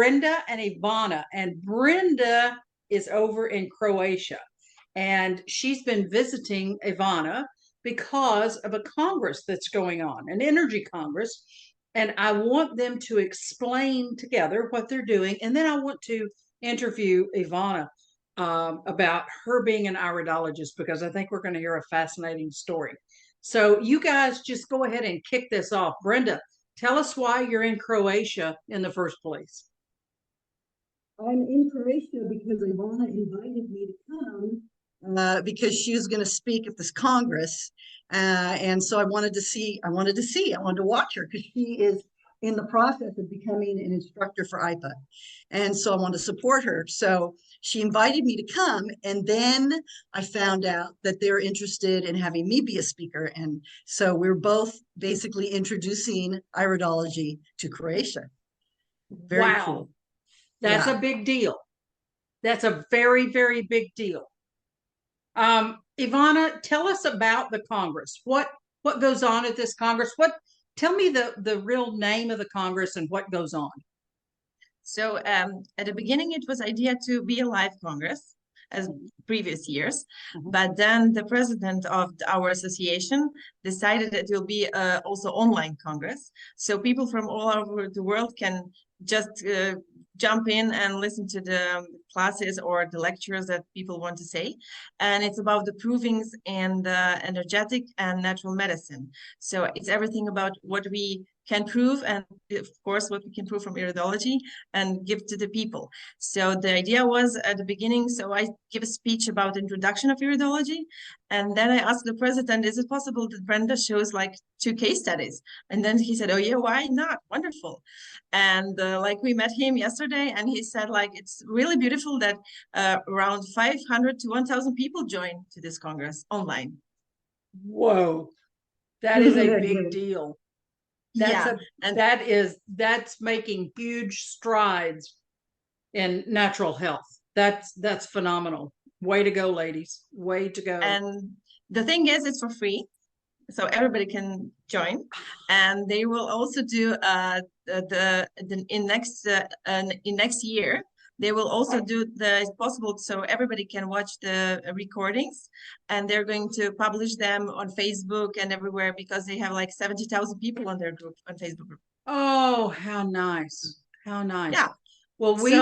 Brenda and Ivana, and Brenda is over in Croatia, and she's been visiting Ivana because of a congress that's going on, an energy congress. And I want them to explain together what they're doing. And then I want to interview Ivana about her being an iridologist, because I think we're going to hear a fascinating story. So, you guys just go ahead and kick this off. Brenda, tell us why you're in Croatia in the first place. I'm in Croatia because Ivana invited me to come because she was going to speak at this Congress. And so I wanted to watch her because she is in the process of becoming an instructor for IPA. And so I want to support her. So she invited me to come. And then I found out that they're interested in having me be a speaker. And so we're both basically introducing iridology to Croatia. Very Wow. cool. That's Yeah. a big deal. That's a very, very big deal. Ivana, tell us about the Congress. What goes on at this Congress? Tell me the real name of the Congress and what goes on. So at the beginning, it was idea to be a live Congress as previous years, but then the president of our association decided that it will be also online Congress. So people from all over the world can just jump in and listen to the classes or the lectures that people want to say. And it's about the provings and energetic and natural medicine. So it's everything about what we can prove, and of course what we can prove from iridology and give to the people. So the idea was at the beginning, so I give a speech about the introduction of iridology, and then I asked the president, is it possible that Brenda shows like 2 case studies? And then he said, oh yeah, why not? Wonderful. And like we met him yesterday, and he said like it's really beautiful that around 500 to 1,000 people join to this Congress online. Whoa, that is a big deal. That's making huge strides in natural health. That's phenomenal. Way to go, ladies. Way to go. And the thing is, it's for free, so everybody can join. And they will also do in next year. They will also do it's possible so everybody can watch the recordings, and they're going to publish them on Facebook and everywhere because they have like 70,000 people on their group on Facebook group. Oh, how nice. How nice. Yeah. Well, we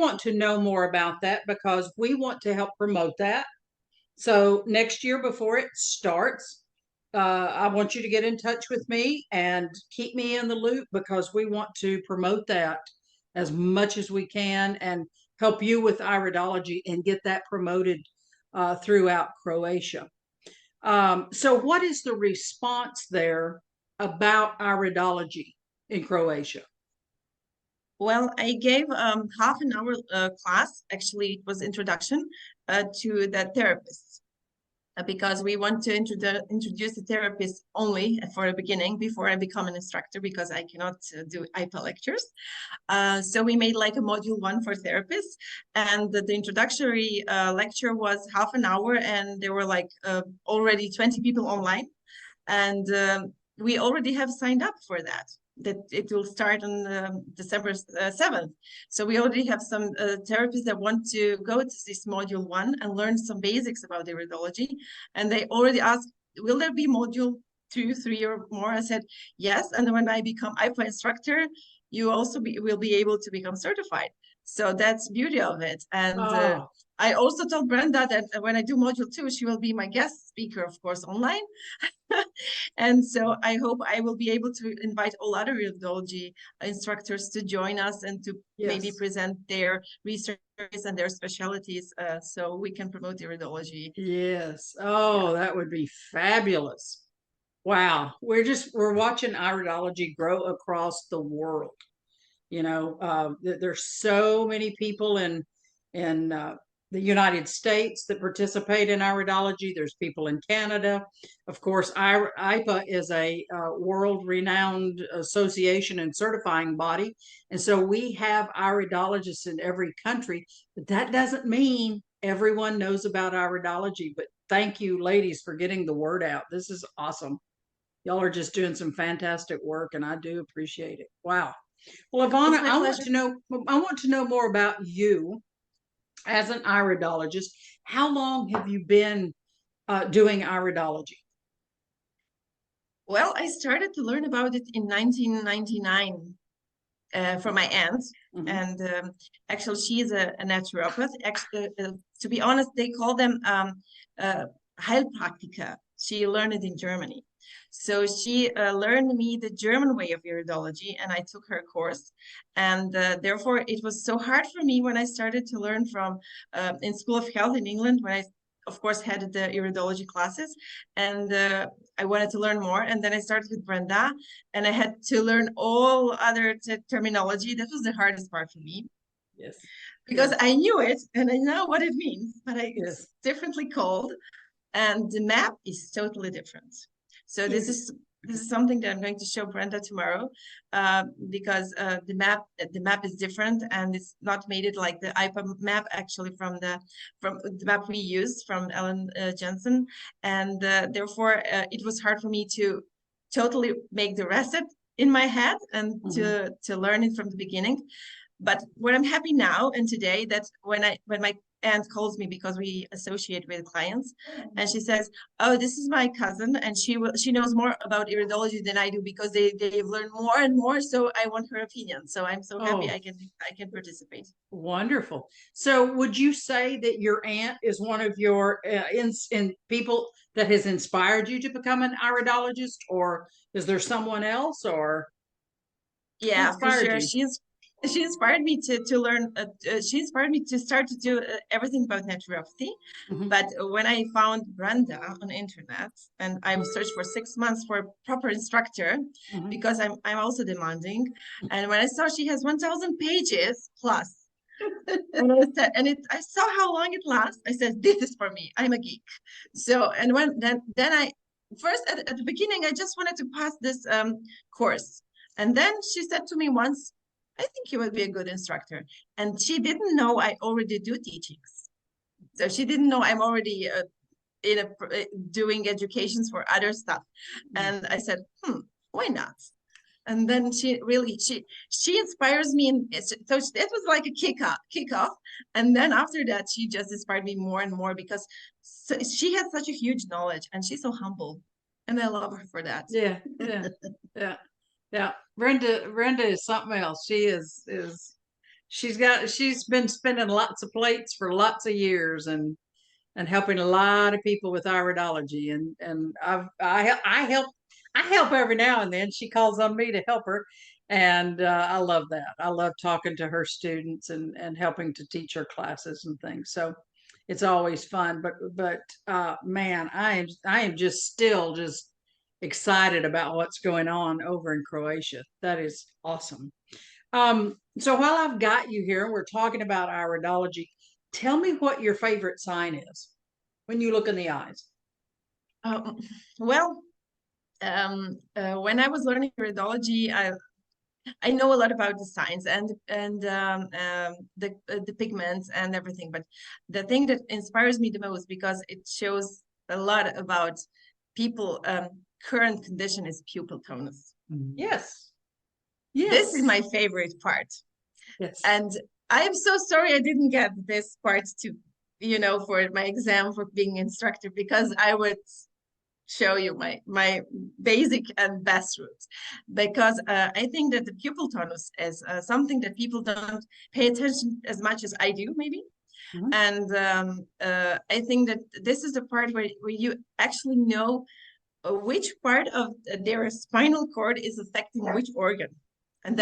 want to know more about that because we want to help promote that. So next year before it starts, I want you to get in touch with me and keep me in the loop because we want to promote that as much as we can and help you with iridology and get that promoted throughout Croatia. So what is the response there about iridology in Croatia? Well, I gave half an hour class. Actually, it was introduction to the therapists because we want to introduce the therapist only for the beginning before I become an instructor because I cannot do IPA lectures. So we made like a module 1 for therapists, and the introductory lecture was half an hour, and there were like already 20 people online, and we already have signed up for that it will start on December 7th. So we already have some therapists that want to go to this module 1 and learn some basics about iridology. And they already asked, will there be module 2, 3 or more? I said, yes. And when I become IPA instructor, you also will be able to become certified. So that's the beauty of it. And I also told Brenda that when I do module 2, she will be my guest speaker, of course, online. And so I hope I will be able to invite all other iridology instructors to join us and to maybe present their research and their specialties so we can promote iridology. Yes. Oh, that would be fabulous. Wow. We're watching iridology grow across the world. You know, there's so many people in the United States that participate in iridology. There's people in Canada. Of course, IPA is a world-renowned association and certifying body. And so we have iridologists in every country, but that doesn't mean everyone knows about iridology. But thank you, ladies, for getting the word out. This is awesome. Y'all are just doing some fantastic work, and I do appreciate it. Wow. Well, It's Ivana, my pleasure. I want to know more about you as an iridologist. How long have you been doing iridology? Well, I started to learn about it in 1999 from my aunt. Mhm. And actually, she's a naturopath. Actually, to be honest, they call them Heilpraktiker. She learned it in Germany. So she learned me the German way of iridology, and I took her course. And therefore, it was so hard for me when I started to learn from in School of Health in England, when I, of course, had the iridology classes, and I wanted to learn more. And then I started with Brenda, and I had to learn all other terminology. That was the hardest part for me Yes. because Yes. I knew it and I know what it means, but it's Yes. differently called, and the map is totally different. So Yes. this is something that I'm going to show Brenda tomorrow, because the map is different, and it's not made it like the IPA map actually from the map we use from Ellen Jensen, and therefore it was hard for me to totally make the reset in my head and Mhm. to learn it from the beginning. But what I'm happy now and today, that when my aunt calls me, because we associate with clients, and she says, "Oh, this is my cousin, and she knows more about iridology than I do, because they've learned more and more. So I want her opinion." So I'm so happy Oh, I can participate. wonderful. So, would you say that your aunt is one of your in people that has inspired you to become an iridologist, or is there someone else, or who Yeah, for inspired sure. you? She inspired me to learn. She inspired me to start to do everything about naturopathy. Mhm. But when I found Brenda on internet, and I searched for 6 months for a proper instructor, Mhm. because I'm also demanding. And when I saw she has 1,000 pages plus, and I said, and I saw how long it lasts. I said, this is for me. I'm a geek. So, and when then I first at the beginning, I just wanted to pass this course. And then she said to me once, I think you would be a good instructor. And she didn't know I already do teachings. So she didn't know I'm already doing educations for other stuff. And I said, why not? And then she inspires me, and so it was like a kickoff. And then after that, she just inspired me more and more, because she has such a huge knowledge, and she's so humble, and I love her for that. Yeah, yeah, yeah, yeah. Brenda is something else. She's been spinning lots of plates for lots of years and helping a lot of people with iridology. And I help every now and then. She calls on me to help her, and I love that. I love talking to her students and helping to teach her classes and things. So it's always fun. But man, I am just still just excited about what's going on over in Croatia. That is awesome. So while I've got you here and we're talking about iridology, tell me what your favorite sign is when you look in the eyes. Um, well, when I was learning iridology, I know a lot about the science and the pigments and everything, but the thing that inspires me the most, because it shows a lot about people current condition, is pupil tonus. Yes. This is Yes. my favorite part, Yes. and I am so sorry I didn't get this part to for my exam for being instructor, because I would show you my basic and best routes, because I think that the pupil tonus is something that people don't pay attention as much as I do, maybe. Mhm. And I think that this is the part where you actually know which part of their spinal cord is affecting which organ. And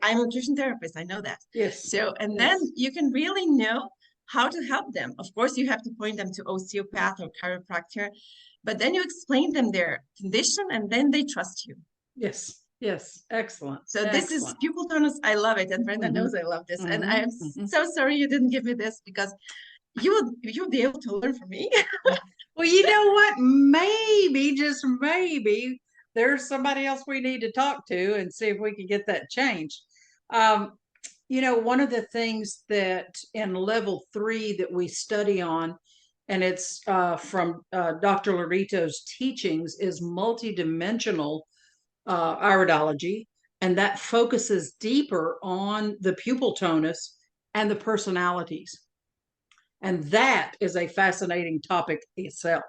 I'm a nutrition therapist, I know that. Yes. So, and then Yes. you can really know how to help them. Of course, you have to point them to osteopath or chiropractor, but then you explain them their condition, and then they trust you. Yes. Yes. Excellent. So this is Excellent. pupil tonus. I love it, and Brenda Hmm. knows I love this. And I Hmm. am Hmm. so sorry you didn't give me this, because you'll be able to learn from me. Well, you know what? Maybe, just maybe, there's somebody else we need to talk to and see if we can get that changed. Um, one of the things that in level 3 that we study on, and it's from Dr. Lorito's teachings, is multidimensional iridology. And that focuses deeper on the pupil tonus and the personalities. And that is a fascinating topic itself,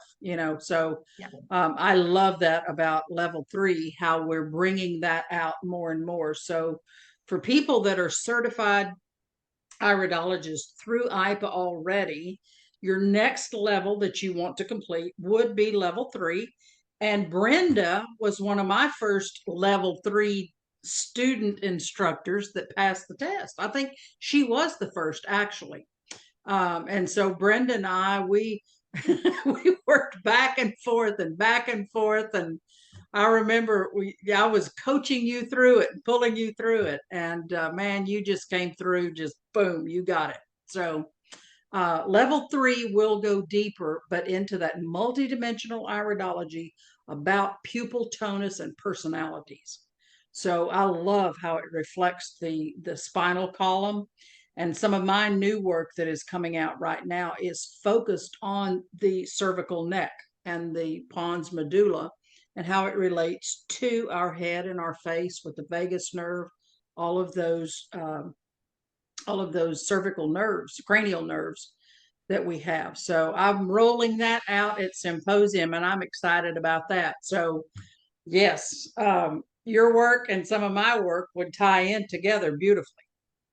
so Yeah. I love that about level 3, how we're bringing that out more and more. So for people that are certified iridologists through IPA already, your next level that you want to complete would be level 3. And Brenda was one of my first level 3 student instructors that passed the test. I think she was the first, actually. And so Brenda and I, we we worked back and forth and back and forth. And I remember I was coaching you through it and pulling you through it. And man, you just came through, just boom, you got it. So level 3 will go deeper, but into that multidimensional iridology about pupil tonus and personalities. So I love how it reflects the spinal column. And some of my new work that is coming out right now is focused on the cervical neck and the pons medulla and how it relates to our head and our face with the vagus nerve, all of those cervical nerves, cranial nerves that we have. So I'm rolling that out at Symposium, and I'm excited about that. So yes, your work and some of my work would tie in together beautifully,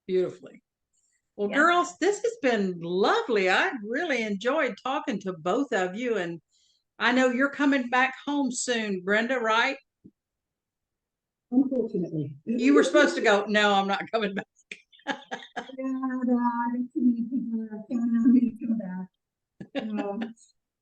beautifully. Well, Yeah. girls, this has been lovely. I really enjoyed talking to both of you, and I know you're coming back home soon, Brenda, right? Unfortunately. You were supposed to go, no, I'm not coming back. Counting on me to come back.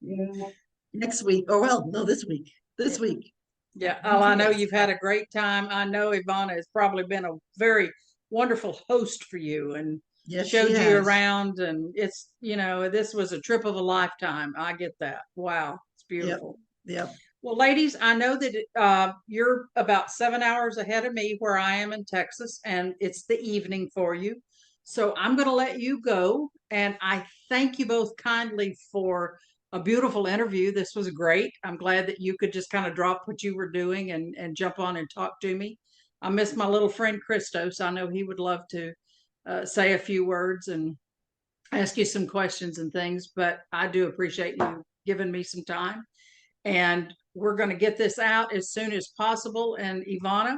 Yeah. Next week. Oh, well, no, this week. This week. Yeah. Oh, I know Yes. you've had a great time. I know Ivana has probably been a very wonderful host for you and Yes, showed she you has. around. And it's, this was a trip of a lifetime. I get that. Wow. It's Yep. beautiful. Yep. Well, ladies, I know that you're about 7 hours ahead of me where I am in Texas, and it's the evening for you. So I'm going to let you go. And I thank you both kindly for a beautiful interview. This was great. I'm glad that you could just kind of drop what you were doing and jump on and talk to me. I miss my little friend Christos. I know he would love to say a few words and ask you some questions and things, but I do appreciate you giving me some time. And we're going to get this out as soon as possible. And Ivana,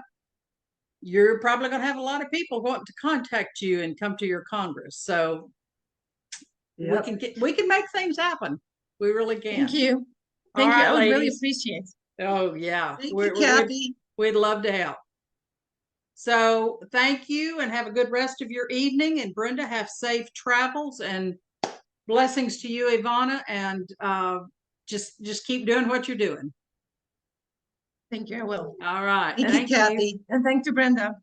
you're probably going to have a lot of people wanting to contact you and come to your Congress. So Yep. we can make things happen. We really can. Thank you. All Thank you. right, I would really ladies. appreciate it. Oh yeah, Thank you, Kathy. we'd love to help. So thank you and have a good rest of your evening. And Brenda, have safe travels and blessings to you, Ivana. And just keep doing what you're doing. Thank you. I will. All right. Thank you, Thank you. Kathy. And thank you, Brenda.